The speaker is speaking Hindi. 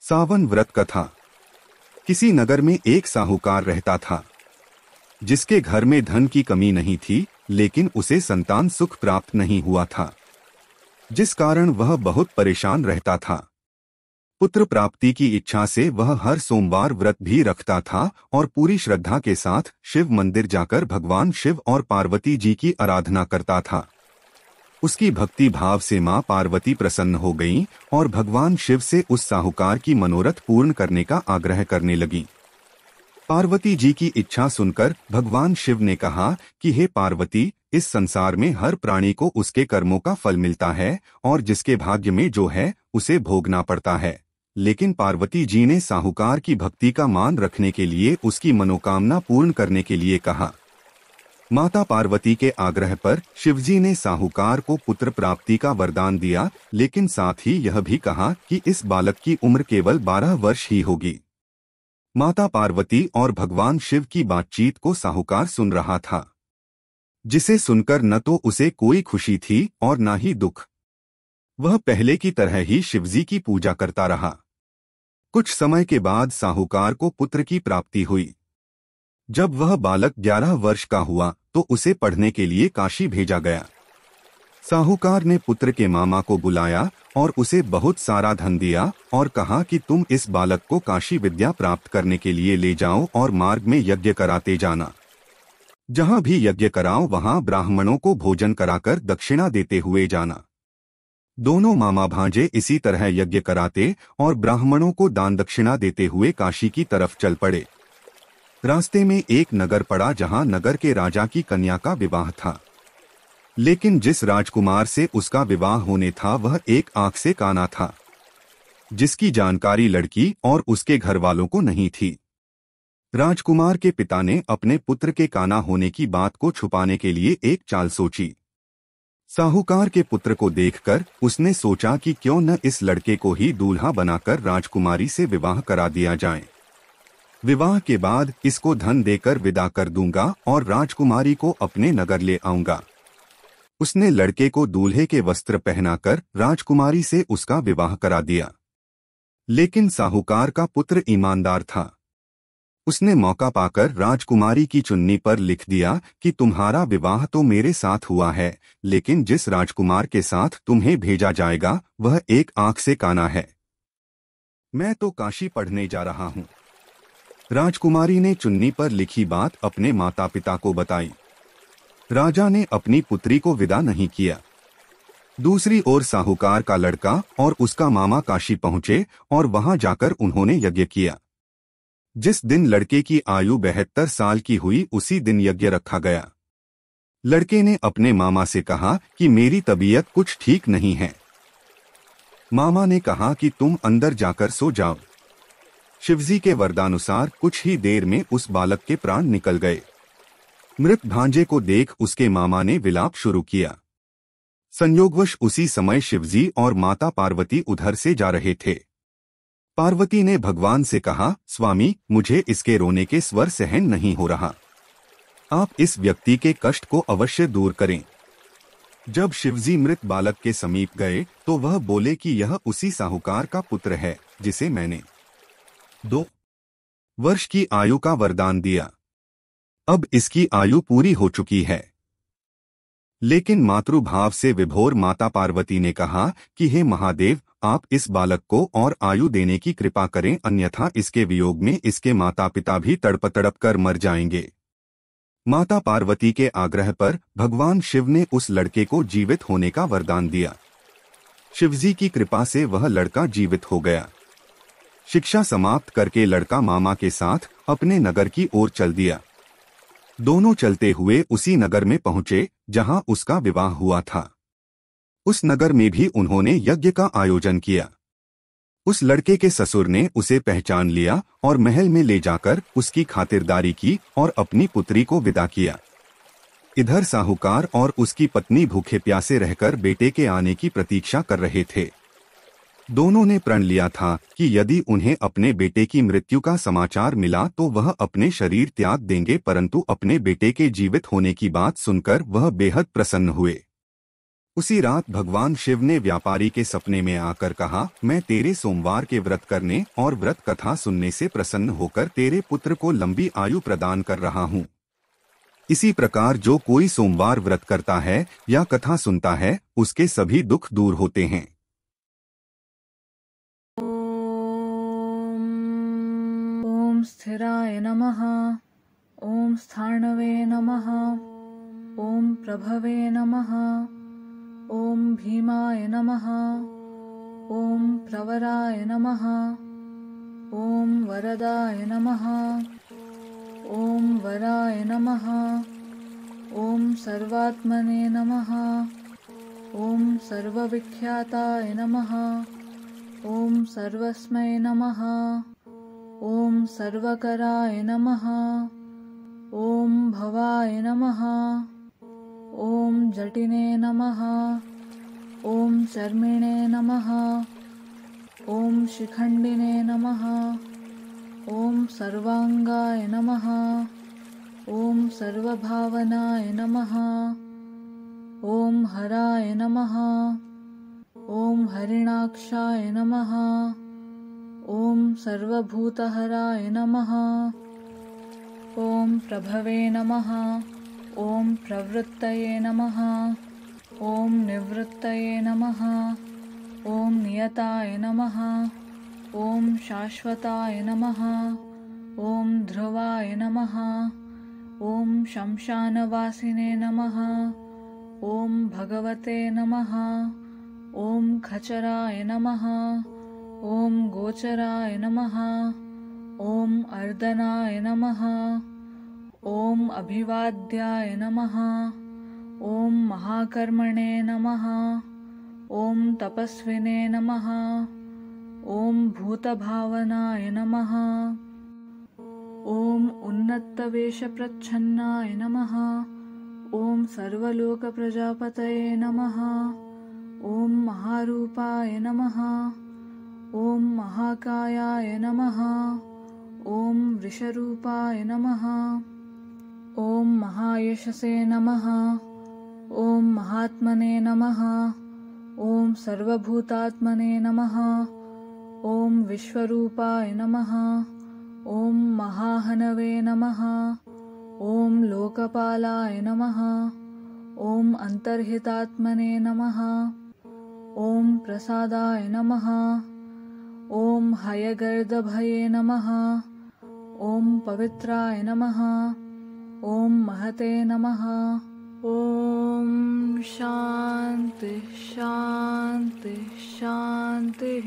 सावन व्रत कथा। किसी नगर में एक साहूकार रहता था, जिसके घर में धन की कमी नहीं थी, लेकिन उसे संतान सुख प्राप्त नहीं हुआ था, जिस कारण वह बहुत परेशान रहता था। पुत्र प्राप्ति की इच्छा से वह हर सोमवार व्रत भी रखता था और पूरी श्रद्धा के साथ शिव मंदिर जाकर भगवान शिव और पार्वती जी की आराधना करता था। उसकी भक्ति भाव से मां पार्वती प्रसन्न हो गईं और भगवान शिव से उस साहूकार की मनोरथ पूर्ण करने का आग्रह करने लगीं। पार्वती जी की इच्छा सुनकर भगवान शिव ने कहा कि हे पार्वती, इस संसार में हर प्राणी को उसके कर्मों का फल मिलता है और जिसके भाग्य में जो है उसे भोगना पड़ता है। लेकिन पार्वती जी ने साहूकार की भक्ति का मान रखने के लिए उसकी मनोकामना पूर्ण करने के लिए कहा। माता पार्वती के आग्रह पर शिवजी ने साहूकार को पुत्र प्राप्ति का वरदान दिया, लेकिन साथ ही यह भी कहा कि इस बालक की उम्र केवल 12 वर्ष ही होगी। माता पार्वती और भगवान शिव की बातचीत को साहूकार सुन रहा था, जिसे सुनकर न तो उसे कोई खुशी थी और न ही दुख। वह पहले की तरह ही शिवजी की पूजा करता रहा। कुछ समय के बाद साहूकार को पुत्र की प्राप्ति हुई। जब वह बालक 11 वर्ष का हुआ तो उसे पढ़ने के लिए काशी भेजा गया। साहूकार ने पुत्र के मामा को बुलाया और उसे बहुत सारा धन दिया और कहा कि तुम इस बालक को काशी विद्या प्राप्त करने के लिए ले जाओ और मार्ग में यज्ञ कराते जाना। जहां भी यज्ञ कराओ वहां ब्राह्मणों को भोजन कराकर दक्षिणा देते हुए जाना। दोनों मामा भांजे इसी तरह यज्ञ कराते और ब्राह्मणों को दान दक्षिणा देते हुए काशी की तरफ चल पड़े। रास्ते में एक नगर पड़ा जहां नगर के राजा की कन्या का विवाह था, लेकिन जिस राजकुमार से उसका विवाह होने था वह एक आंख से काना था, जिसकी जानकारी लड़की और उसके घर वालों को नहीं थी। राजकुमार के पिता ने अपने पुत्र के काना होने की बात को छुपाने के लिए एक चाल सोची। साहूकार के पुत्र को देखकर उसने सोचा कि क्यों न इस लड़के को ही दूल्हा बनाकर राजकुमारी से विवाह करा दिया जाए। विवाह के बाद इसको धन देकर विदा कर दूंगा और राजकुमारी को अपने नगर ले आऊंगा। उसने लड़के को दूल्हे के वस्त्र पहनाकर राजकुमारी से उसका विवाह करा दिया। लेकिन साहूकार का पुत्र ईमानदार था। उसने मौका पाकर राजकुमारी की चुन्नी पर लिख दिया कि तुम्हारा विवाह तो मेरे साथ हुआ है, लेकिन जिस राजकुमार के साथ तुम्हें भेजा जाएगा वह एक आंख से काना है। मैं तो काशी पढ़ने जा रहा हूँ। राजकुमारी ने चुन्नी पर लिखी बात अपने माता पिता को बताई। राजा ने अपनी पुत्री को विदा नहीं किया। दूसरी ओर साहूकार का लड़का और उसका मामा काशी पहुंचे और वहां जाकर उन्होंने यज्ञ किया। जिस दिन लड़के की आयु 72 साल की हुई उसी दिन यज्ञ रखा गया। लड़के ने अपने मामा से कहा कि मेरी तबीयत कुछ ठीक नहीं है। मामा ने कहा कि तुम अंदर जाकर सो जाओ। शिवजी के वरदानुसार कुछ ही देर में उस बालक के प्राण निकल गए। मृत भांजे को देख उसके मामा ने विलाप शुरू किया। संयोगवश उसी समय शिवजी और माता पार्वती उधर से जा रहे थे। पार्वती ने भगवान से कहा, स्वामी, मुझे इसके रोने के स्वर सहन नहीं हो रहा। आप इस व्यक्ति के कष्ट को अवश्य दूर करें। जब शिवजी मृत बालक के समीप गए तो वह बोले कि यह उसी साहूकार का पुत्र है जिसे मैंने 2 वर्ष की आयु का वरदान दिया। अब इसकी आयु पूरी हो चुकी है। लेकिन मातृभाव से विभोर माता पार्वती ने कहा कि हे महादेव, आप इस बालक को और आयु देने की कृपा करें, अन्यथा इसके वियोग में इसके माता पिता भी तड़प तड़प कर मर जाएंगे। माता पार्वती के आग्रह पर भगवान शिव ने उस लड़के को जीवित होने का वरदान दिया। शिवजी की कृपा से वह लड़का जीवित हो गया। शिक्षा समाप्त करके लड़का मामा के साथ अपने नगर की ओर चल दिया। दोनों चलते हुए उसी नगर में पहुंचे जहां उसका विवाह हुआ था। उस नगर में भी उन्होंने यज्ञ का आयोजन किया। उस लड़के के ससुर ने उसे पहचान लिया और महल में ले जाकर उसकी खातिरदारी की और अपनी पुत्री को विदा किया। इधर साहूकार और उसकी पत्नी भूखे प्यासे रहकर बेटे के आने की प्रतीक्षा कर रहे थे। दोनों ने प्रण लिया था कि यदि उन्हें अपने बेटे की मृत्यु का समाचार मिला तो वह अपने शरीर त्याग देंगे, परंतु अपने बेटे के जीवित होने की बात सुनकर वह बेहद प्रसन्न हुए। उसी रात भगवान शिव ने व्यापारी के सपने में आकर कहा, मैं तेरे सोमवार के व्रत करने और व्रत कथा सुनने से प्रसन्न होकर तेरे पुत्र को लंबी आयु प्रदान कर रहा हूँ। इसी प्रकार जो कोई सोमवार व्रत करता है या कथा सुनता है उसके सभी दुख दूर होते हैं। ओम स्थिराय नमः। ओम स्थाणवे नमः। ओम प्रभवे नमः। ओम भीमाय नमः। ओम प्रवराय नमः। ओम वरदाय नमः। ओम वराय नमः। ओम सर्वात्मने नमः। ओम सर्वविख्याताय नमः। ओम सर्वस्मै नमः। ओम सर्वकराय नमः। ओम भवाय नमः। ओम जटिने नमः। ओम चर्मिणे नमः। ओम शिखण्डिने नमः। ओम सर्वांगाय नमः। ओम सर्वभावनाय नमः। ओम हराय नमः। ओम हरिणाक्षाय नमः। ओम सर्वभूतहराय नमः। ओम प्रभवे नमः। ओम प्रवृत्तये नमः। ओम निवृत्तये नमः। ओम नियताय नमः। ओम शाश्वताय नमः। ओम ध्रुवाय नमः। ओम शमशानवासिने नमः। ओम भगवते नमः। ओम खचराय नमः। ओम गोचराय नमः। ओम अर्दनाय नमः। ओम अभिवाद्याय नमः। ओम महाकर्मणे नमः। ओम तपस्विने नमः। ओम भूतभावनाय नमः। ओम उन्नतवेषप्रच्छन्नाय नमः। ओम सर्वलोकप्रजापतये नमः। ओम महारूपाय नमः। ओम महाकायाय नमः। ओम वृषरूपाय नमः। ओम महायशसे नमः। ओम महात्मने नमः। ओम सर्वभूतात्मने नमः। ओम विश्वरूपाय नमः। ओम महाहनवे नमः। ओम लोकपालाय नमः। ओम अंतर्हितात्मने नमः। ओम प्रसादाय नमः। ओम हयगर्दभये नमः। ओम पवित्राय नमः। ओम महते नमः। ओम शांति शांति शांति।